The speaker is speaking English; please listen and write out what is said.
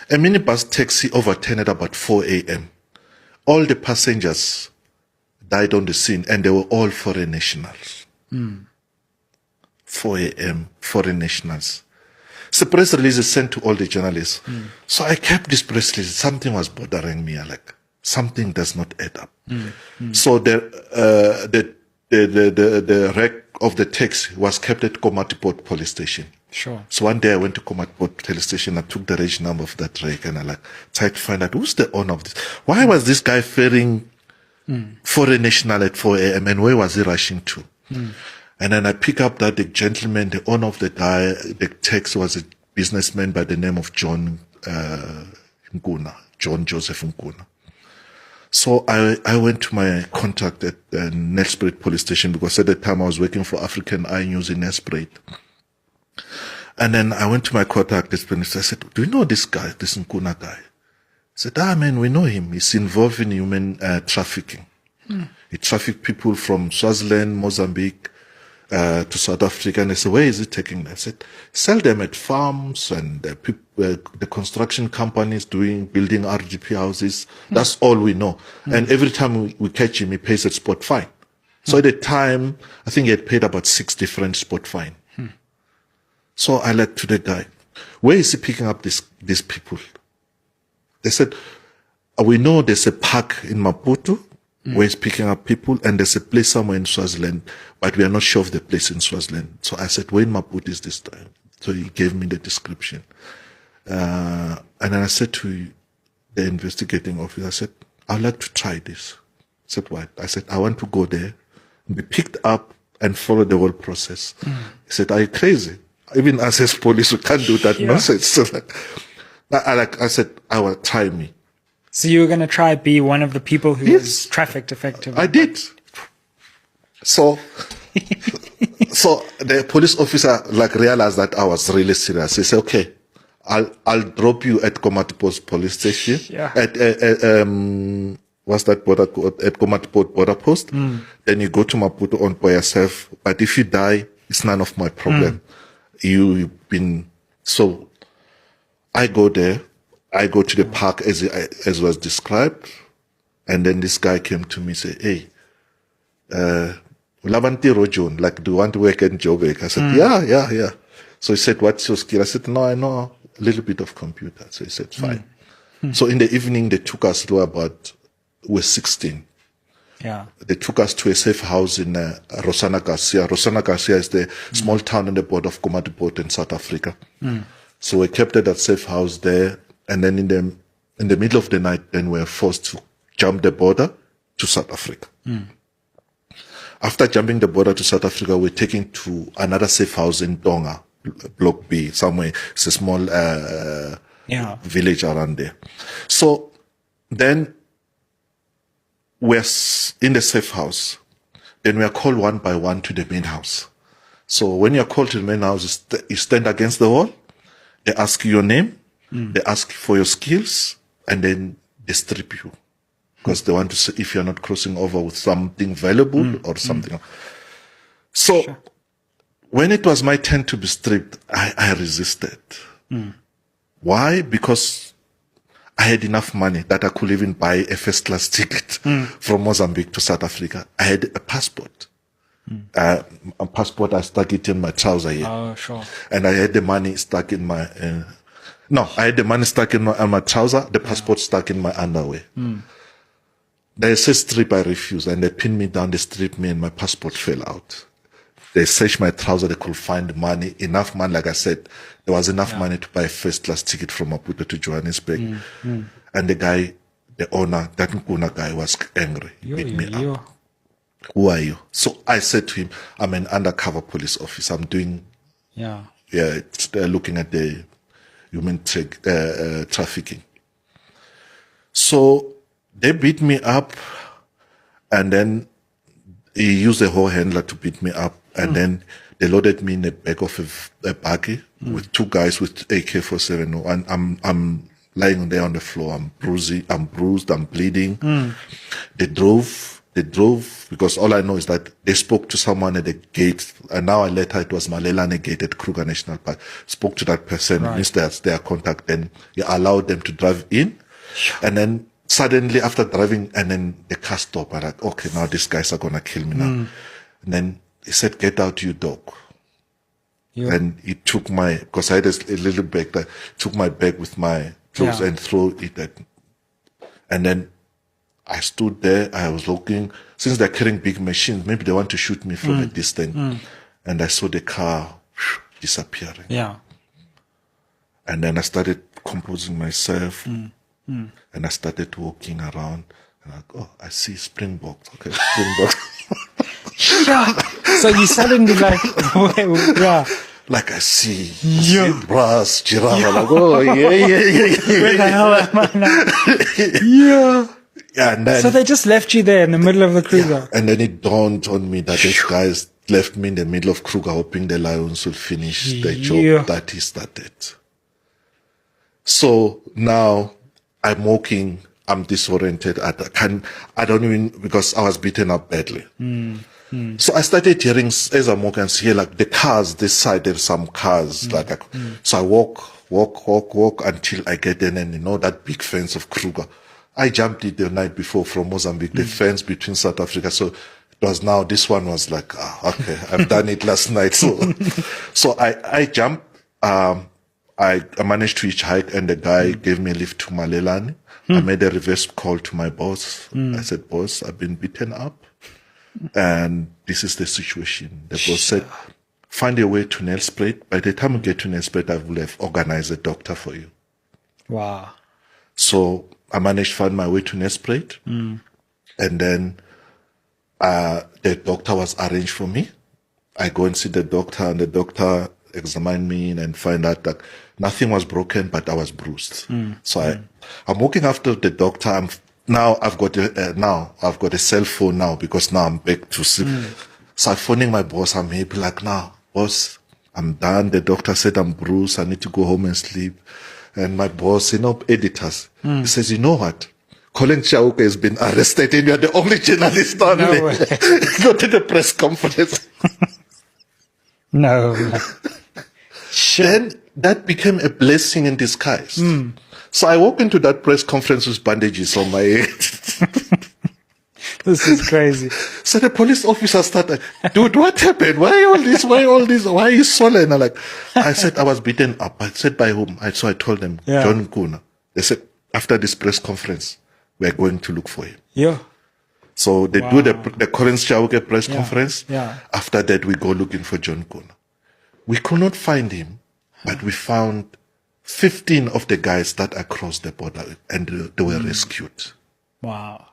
A minibus taxi overturned at about 4 a.m. All the passengers died on the scene, and they were all foreign nationals. 4 a.m., foreign nationals. So press release is sent to all the journalists. So I kept this press release. Something was bothering me. Like, something does not add up. So the wreck of the taxi was kept at Komatipoort police station. Sure. So one day I went to Komatipoort police station. I took the reg number of that wreck, and I tried to find out who's the owner of this. Why was this guy ferrying foreign national at 4 a.m. and where was he rushing to? And then I pick up that the gentleman, the owner of the guy, the taxi was a businessman by the name of John Joseph Nkuna. So I went to my contact at Nelspruit police station, because at the time I was working for African Eye News in Nelspruit. And then I went to my contact at I said, do you know this guy, this Nkuna guy? He said, man, we know him. He's involved in human trafficking. He trafficked people from Swaziland, Mozambique, to South Africa. And I said, where is he taking them? I said, sell them at farms and the construction companies building RDP houses. That's all we know. And every time we catch him, he pays a spot fine. So at the time, I think he had paid about 6 different spot fine. So I led to the guy, where is he picking up these people? They said, we know there's a park in Maputo where he's picking up people, and there's a place somewhere in Swaziland, but we are not sure of the place in Swaziland. So I said, where in Maputo is this time? So he gave me the description. And then I said to the investigating officer, I said, I'd like to try this. I said, what? I said, I want to go there, be picked up, and follow the whole process. He said, are you crazy? Even us as police, we can't do that nonsense. So I said, I will try me. So you were going to try be one of the people who was trafficked effectively? I did. So the police officer realized that I was really serious. He said, okay, I'll drop you at Komatipoort police station. At what's that border called? At Komatipoort border post. Then you go to Maputo on by yourself. But if you die, it's none of my problem. You've been, so I go there, I go to the park as was described, and then this guy came to me and said, hey, Lavanti Rojon, do you want to work in Joburg? I said, yeah. So he said, what's your skill? I said, no, I know a little bit of computer. So he said, fine. So in the evening, they took us to we're 16. Yeah. They took us to a safe house in Rosana Garcia. Rosana Garcia is the small town on the border of Komatipoort in South Africa. So we kept at that safe house there. And then in the middle of the night, then we were forced to jump the border to South Africa. After jumping the border to South Africa, we're taken to another safe house in Tonga, Block B, somewhere. It's a small village around there. So then we're in the safe house. Then we are called one by one to the main house. So when you're called to the main house, you stand against the wall. They ask you your name. They ask for your skills, and then they strip you, because they want to see if you're not crossing over with something valuable or something. So when it was my turn to be stripped, I resisted. Why? Because I had enough money that I could even buy a first class ticket from Mozambique to South Africa. I had a passport. A passport, I stuck it in my trouser here. Oh, sure. And I had the money stuck in my, I had the money stuck in my trouser, the passport stuck in my underwear. They said strip, I refused, and they pinned me down, they stripped me, and my passport fell out. They searched my trouser, they could find money, enough money, like I said, there was enough money to buy a first class ticket from Maputo to Johannesburg. And the guy, the owner, that Nkuna guy, was angry, beat me up. Who are you? So I said to him, I'm an undercover police officer. I'm doing, looking at the human trafficking. So they beat me up, and then he used a whole handler to beat me up, and then they loaded me in the back of a buggy with 2 guys with AK-47, and I'm lying there on the floor. I'm bruised, I'm bleeding. They drove They drove, because all I know is that they spoke to someone at the gate, and now later it was Malelane Gate at Kruger National Park. Spoke to that person, means that's their contact, and you allowed them to drive in. And then suddenly after driving, and then the car stopped. I'm like, okay, now these guys are going to kill me now. And then he said, get out, you dog. And he took because I had a little bag, that took my bag with my clothes and threw it at me. And then I stood there, I was looking, since they're carrying big machines, maybe they want to shoot me from a distance. And I saw the car disappearing. Yeah. And then I started composing myself, and I started walking around. And oh, I see Springboks. Okay, Springboks. Yeah. So you suddenly like, yeah. Like I see brass, giraffe. Like, oh, yeah. Where the hell am I now? Yeah. And then, so they just left you there in the middle of the Kruger. And then it dawned on me that these guys left me in the middle of Kruger, hoping the Lions will finish the job that he started. So now I'm walking, I'm disoriented. I don't even, because I was beaten up badly. So I started hearing, as I'm walking, I hear like the cars, this side, there's some cars. So I walk until I get in, and that big fence of Kruger. I jumped it the night before from Mozambique, the fence between South Africa. So it was now, this one was like, okay, I've done it last night. So I jumped, I managed to hitchhike, and the guy gave me a lift to Malelane. I made a reverse call to my boss. I said, boss, I've been beaten up, and this is the situation. The boss said, find a way to Nelspruit. By the time we get to Nelspruit, I will have organized a doctor for you. Wow. So I managed to find my way to Nelspruit, and then the doctor was arranged for me. I go and see the doctor, and the doctor examined me and find out that nothing was broken, but I was bruised. So I'm walking after the doctor. I've got a cell phone now, because now I'm back to sleep. So I'm phoning my boss. I'm maybe like, now, boss, I'm done. The doctor said I'm bruised. I need to go home and sleep. And my boss, editors, he says, you know what? Colin Chauke has been arrested, and you're the only journalist on there. Go to the press conference. No. Then that became a blessing in disguise. So I walk into that press conference with bandages on my head. This is crazy. So the police officer started, dude, what happened? Why all this? Why are you swollen? I said, I was beaten up. I said, by whom? So I told them, John Kuna. They said, after this press conference, we're going to look for him. Yeah. So they do the Collins Chauke press conference. Yeah. After that, we go looking for John Kuna. We could not find him, but we found 15 of the guys that across the border, and they were rescued. Wow.